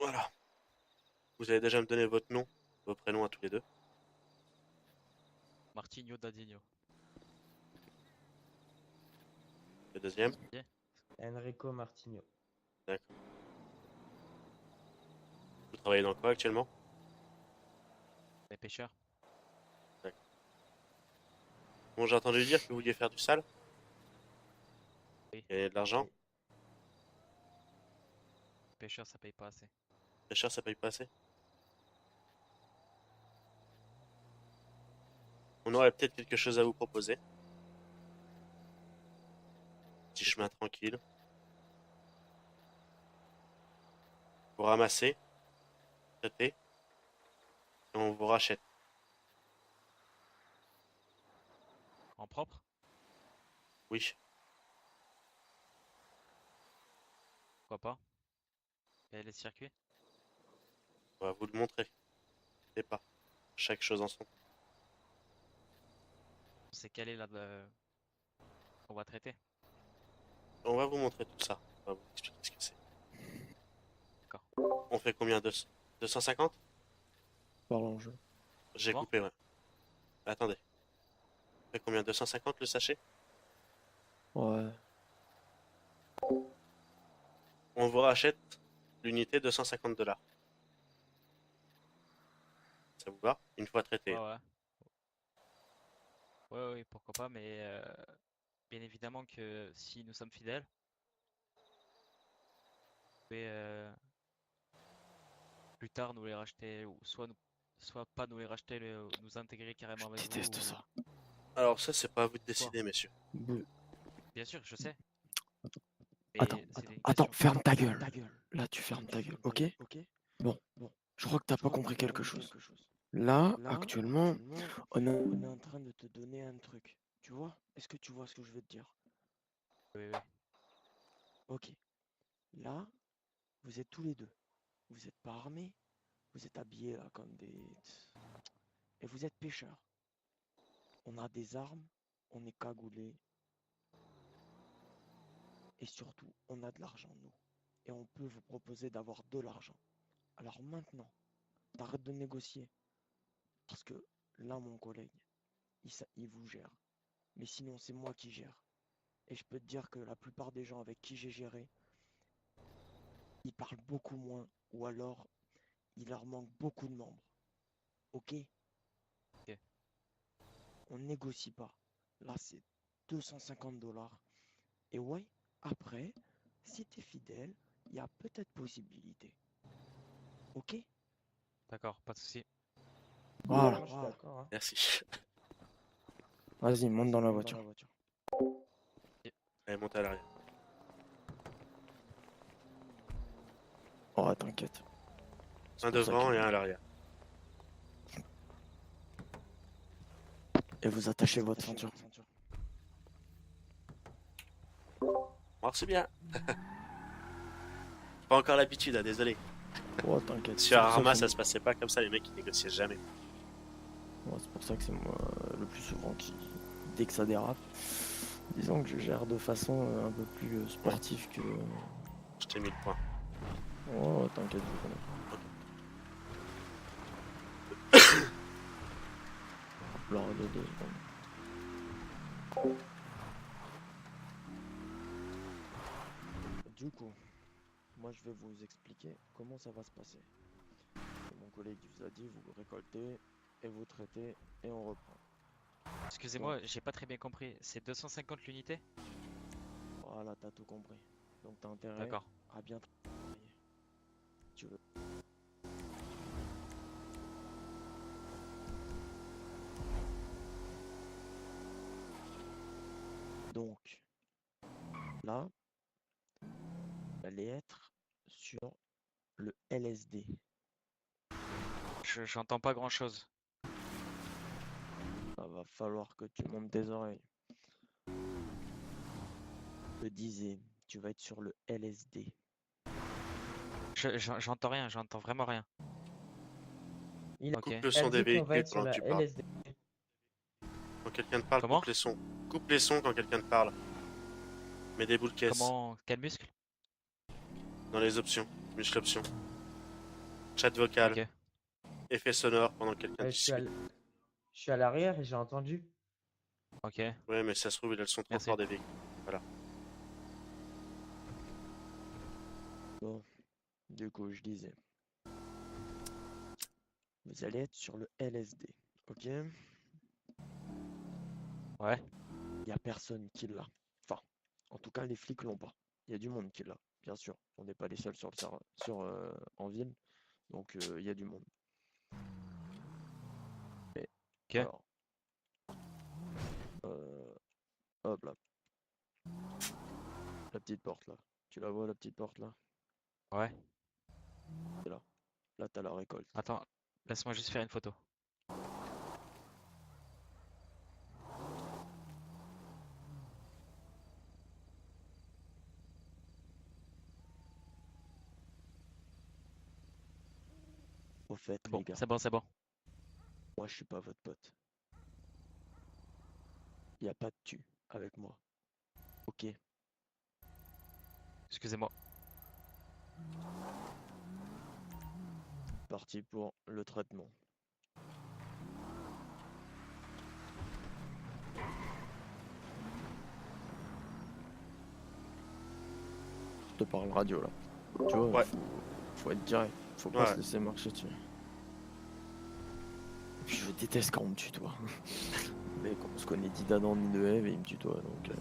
Voilà. Vous allez déjà me donner votre nom, vos prénoms à tous les deux. Martinho Dadinho. Le deuxième. Ok. Enrico Martinho. D'accord. Vous travaillez dans quoi actuellement? Les pêcheurs. D'accord. Bon, j'ai entendu dire que vous vouliez faire du sale. Oui. Gagner de l'argent. Oui. Les pêcheurs, ça paye pas assez. Pêcheur, ça paye pas assez. On aurait peut-être quelque chose à vous proposer. Petit chemin tranquille. Vous ramassez, traitez, et on vous rachète. En propre? Oui. Pourquoi pas? Et les circuits? On va vous le montrer. C'est pas. Chaque chose en son temps. C'est quelle est qu'on va traiter? On va vous montrer tout ça. On va vous expliquer ce que c'est. D'accord. On fait combien de 250? Parle en jeu. J'ai Comment? coupé, ouais. Attendez. On fait combien? 250 le sachet? Ouais. On vous rachète l'unité 250 $. Ça vous va? Une fois traité. Ouais, ouais. Ouais, ouais, pourquoi pas, mais bien évidemment que si nous sommes fidèles, vous pouvez plus tard nous les racheter, ou soit pas nous les racheter, nous intégrer carrément Je avec vous, déteste ça. Alors ça, c'est pas à vous de quoi. décider, messieurs. Bouh. Bien sûr, je sais, Attends, mais c'est une attends, question. ferme ta gueule. Là, tu fermes ta gueule, ok? Bon, je crois que t'as pas compris quelque chose. Là, actuellement, on est en train de te donner un truc. Tu vois? Est-ce que tu vois ce que je veux te dire? Oui, oui. Ok. Là, vous êtes tous les deux. Vous n'êtes pas armés. Vous êtes habillés là comme des... Et vous êtes pêcheurs. On a des armes. On est cagoulés. Et surtout, on a de l'argent, nous. Et on peut vous proposer d'avoir de l'argent. Alors maintenant, t'arrêtes de négocier. Parce que là, mon collègue, il vous gère. Mais sinon, c'est moi qui gère. Et je peux te dire que la plupart des gens avec qui j'ai géré, ils parlent beaucoup moins. Ou alors, il leur manque beaucoup de membres. Ok? Ok. On négocie pas. Là, c'est 250 $. Et ouais, après, si t'es fidèle, il y a peut-être possibilité. Ok? D'accord, pas de souci. Voilà. Moi, je suis d'accord, hein. Merci. Vas-y, monte dans la voiture. Allez, montez à l'arrière. Oh, t'inquiète. C'est Un pour ça devant qu'il- et un à l'arrière. Et vous attachez votre ceinture. Oh, c'est bien. Pas encore l'habitude, désolé. Oh, t'inquiète. Sur Arama, ça se passait pas comme ça, les mecs ils négociaient jamais. Ouais, c'est pour ça que c'est moi le plus souvent qui, dès que ça dérape, disons que je gère de façon un peu plus sportive que. Je t'ai mis le point. Oh, t'inquiète, je connais. Alors, de 2 secondes. Du coup, moi je vais vous expliquer comment ça va se passer. Mon collègue vous a dit, vous récoltez et vous traitez et on reprend. Excusez-moi, j'ai pas très bien compris. C'est 250 l'unité? Voilà, t'as tout compris. Donc t'as intérêt D'accord. à bien travailler. Tu veux. Donc, là, vous allez être sur le LSD. J'entends pas grand-chose. Ça va falloir que tu montes tes oreilles. Je te disais, tu vas être sur le LSD. J'entends rien, j'entends vraiment rien. Il Ok. Coupe le a son des dit qu'on va véhicules être sur pendant que la tu parles. LSD. Quand quelqu'un te parle, Comment? coupe les sons. Coupe les sons quand quelqu'un te parle. Mets des boules caisses Comment? Quel muscle? dans les options. Muscle options. Chat vocal, Ok. effet sonore pendant que quelqu'un Ouais, je suis à discute. je suis à l'arrière et j'ai entendu. Ok. Ouais, mais ça se trouve, il a le son trop Merci. fort des véhicules. Voilà. Bon, du coup, je disais. Vous allez être sur le LSD, ok? Ouais. Il n'y a personne qui l'a. Enfin, en tout cas, les flics l'ont pas. Il y a du monde qui l'a, bien sûr. On n'est pas les seuls en ville, donc il y a du monde. Mais, Ok. alors, euh, hop là, la petite porte là. Tu la vois, la petite porte là? Ouais. C'est là. Là, t'as la récolte. Attends, laisse-moi juste faire une photo. Au fait, C'est les bon, gars, c'est bon, c'est bon. moi, je suis pas votre pote. Il n'y a pas de tu avec moi. Ok, Excusez-moi. parti pour le traitement. Je te parle radio là. Tu vois, Ouais. faut être direct. Faut pas Ouais. se laisser marcher dessus. Puis je déteste quand on me tutoie. Mais on se connaît 10 d'Adam ni de Ève et il me tutoie donc.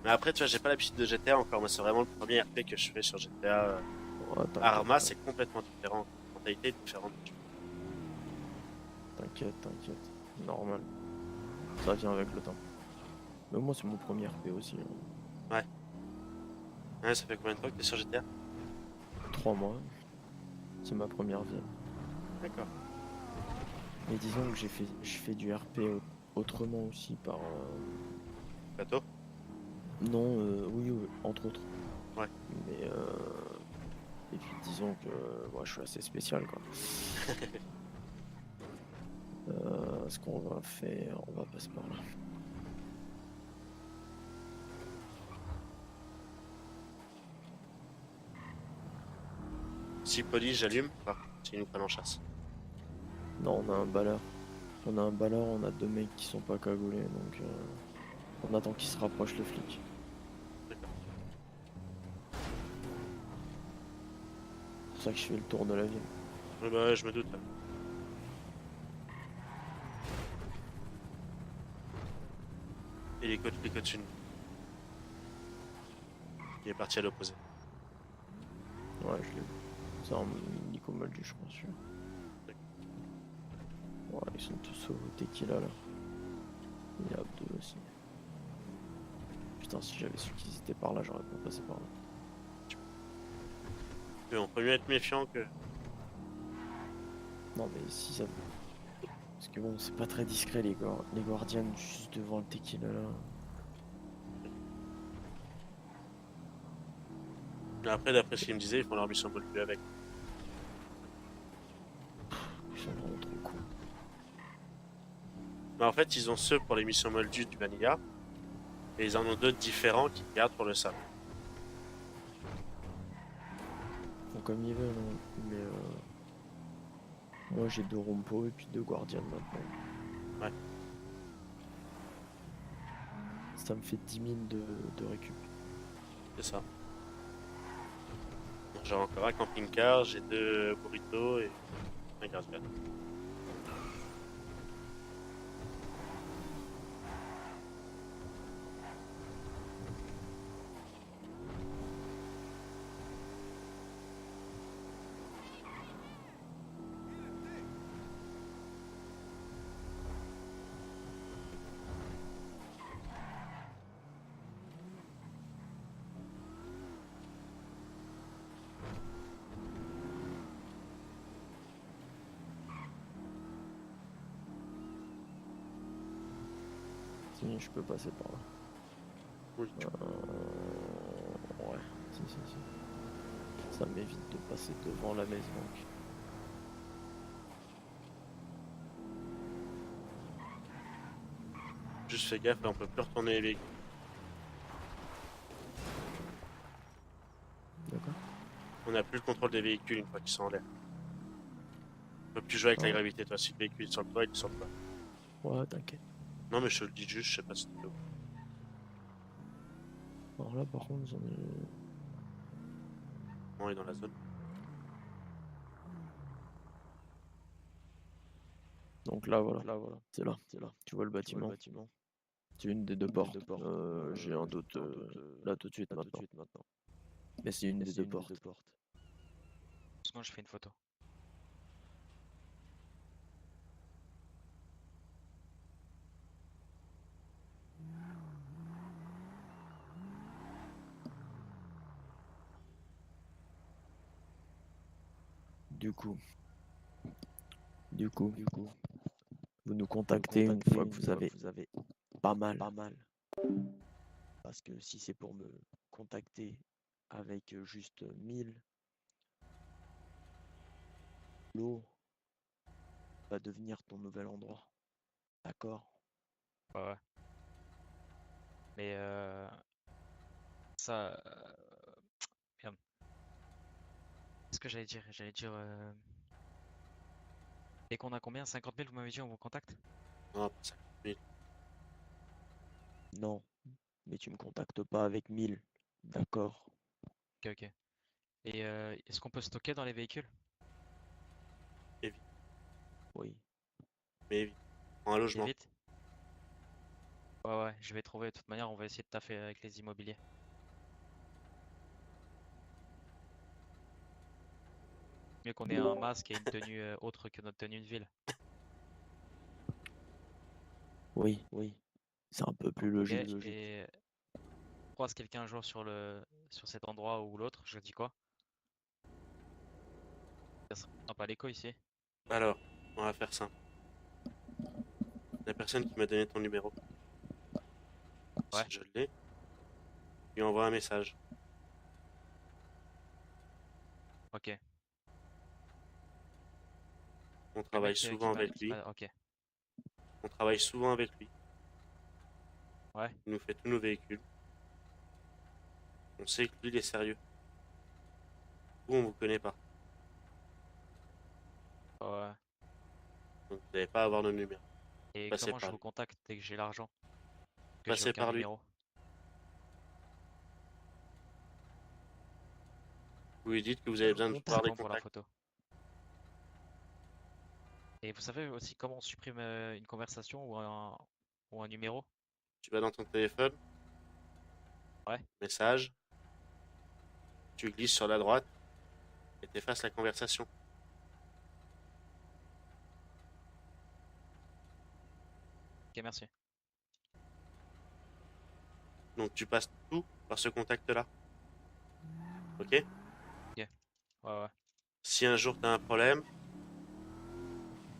Mais après, tu vois, j'ai pas l'habitude de GTA encore. Moi, c'est vraiment le premier RP que je fais sur GTA. Ouais, t'inquiète, Arma, c'est complètement différent. La mentalité est différente. t'inquiète. Normal. Ça vient avec le temps. Mais moi, c'est mon premier RP aussi. Ouais, ça fait combien de temps que t'es sur GTA? 3 mois. C'est ma première vie. D'accord. Mais disons que je fais du RP autrement aussi par. Plateau? Non, oui, entre autres. Ouais. Mais et puis disons que moi je suis assez spécial quoi. Ce qu'on va faire, on va passer par là. Si police, j'allume. Enfin, s'ils nous prennent en chasse. Non, on a un balleur. On a 2 mecs qui sont pas cagoulés, donc on attend qu'ils se rapprochent les flics. D'accord. C'est pour ça que je fais le tour de la ville. Ouais, bah, ouais, je me doute. Et les codes une. Il est parti à l'opposé. Ouais, je l'ai vu. C'est un Nico Maldu, je pense. Celui-là. Ouais, ils sont tous au tequila là. Il y a 2 aussi. Putain, si j'avais su qu'ils étaient par là, j'aurais pas passé par là. Mais on peut mieux être méfiant que. Non, mais si ça. Parce que bon, c'est pas très discret les Guardians juste devant le tequila là. Mais après, d'après ce qu'il me disait, ils font leur mission Moldu avec. Ils sont vraiment trop cons. Mais en fait, ils ont ceux pour les missions Moldu du Vanilla. Et ils en ont d'autres différents qui gardent pour le sable. Ils font comme ils veulent, hein. Mais moi j'ai 2 Rompo et puis 2 Guardians maintenant. Ouais. Ça me fait 10 000 de récup. C'est ça. J'ai encore un camping-car, j'ai 2 burritos et un gardien. Si je peux passer par là. Oui. Ouais, si. Ça m'évite de passer devant la maison. Juste fais gaffe, là, on peut plus retourner les véhicules. D'accord. On n'a plus le contrôle des véhicules une fois qu'ils sont en l'air. Tu peux plus jouer avec la Ah. gravité, toi. Si le véhicule est sur le toit, il est sur le toit. Ouais, t'inquiète. Non, mais je te le dis juste, je sais pas si tu veux. Alors là, par contre, j'en ai... On est dans la zone. Donc là, voilà. C'est là. Tu vois le bâtiment. C'est une des deux portes. J'ai un doute là tout de suite maintenant. Mais c'est une des deux portes. Sinon, je fais une photo. Du coup, vous nous contactez une fois que vous avez pas mal. Parce que si c'est pour me contacter avec juste 1000, l'eau va devenir ton nouvel endroit. D'accord? Ouais, ouais. Mais ça. Merde. Qu'est-ce que j'allais dire? J'allais dire. Dès qu'on a combien? 50 000, vous m'avez dit, on vous contacte? Non, pas 50 000. Non, mais tu me contactes pas avec 1000. D'accord? Ok, ok. Et est-ce qu'on peut stocker dans les véhicules? Oui. Mais vite. Prends un Et logement. vite? Ouais, ouais, je vais trouver. De toute manière, on va essayer de taffer avec les immobiliers. Mieux qu'on ait un masque et une tenue autre que notre tenue de ville. Oui. C'est un peu plus Ok, logique. et croise quelqu'un un jour sur cet endroit ou l'autre, je dis quoi? Ça sera pas l'écho ici. Alors, on va faire simple. La personne qui m'a donné ton numéro, Ouais. si je l'ai, lui envoie un message. Ok. On Le travaille mec souvent avec lui. Ok. On travaille souvent avec lui. Ouais. Il nous fait tous nos véhicules. On sait que lui, il est sérieux. Vous, on vous connaît pas. Ouais. Donc, vous n'allez pas avoir nos numéros. Et Passez comment je par vous lui. contacte dès que j'ai l'argent? Que j'ai Passez aucun par lui. numéro. Vous lui dites que vous avez besoin de voir C'est des bon pour la contacts. photo. Et vous savez aussi comment on supprime une conversation ou un numéro? Tu vas dans ton téléphone, Ouais. message, tu glisses sur la droite et t'effaces la conversation. Ok, merci. Donc tu passes tout par ce contact-là. Ok? Ok. Ouais, ouais. Si un jour tu as un problème,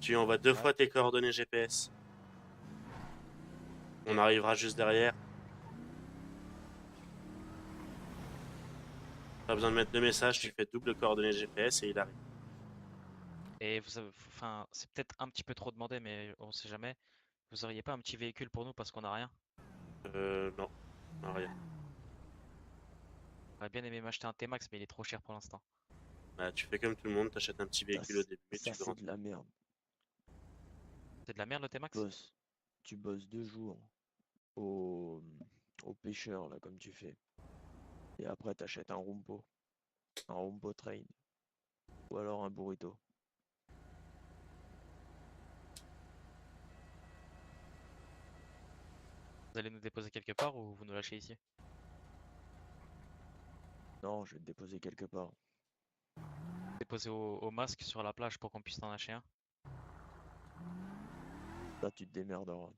tu envoies 2 Ouais. fois tes coordonnées GPS. On arrivera juste derrière. Pas besoin de mettre de message, tu fais double coordonnées GPS et il arrive. Et vous savez, enfin, c'est peut-être un petit peu trop demandé, mais on sait jamais. Vous auriez pas un petit véhicule pour nous parce qu'on a rien? Non, non, rien. J'aurais bien aimé m'acheter un T-Max, mais il est trop cher pour l'instant. Bah, tu fais comme tout le monde, t'achètes un petit véhicule au début et Ça tu c'est grandis. de la merde. C'est de la merde le T-Max? Tu bosses 2 jours au, au pêcheur, là, comme tu fais. Et après, t'achètes un Rumpo Trade. Ou alors un burrito. Vous allez nous déposer quelque part ou vous nous lâchez ici? Non, je vais te déposer quelque part. Déposer au masque sur la plage pour qu'on puisse en acheter un? Ça, tu te démerderas.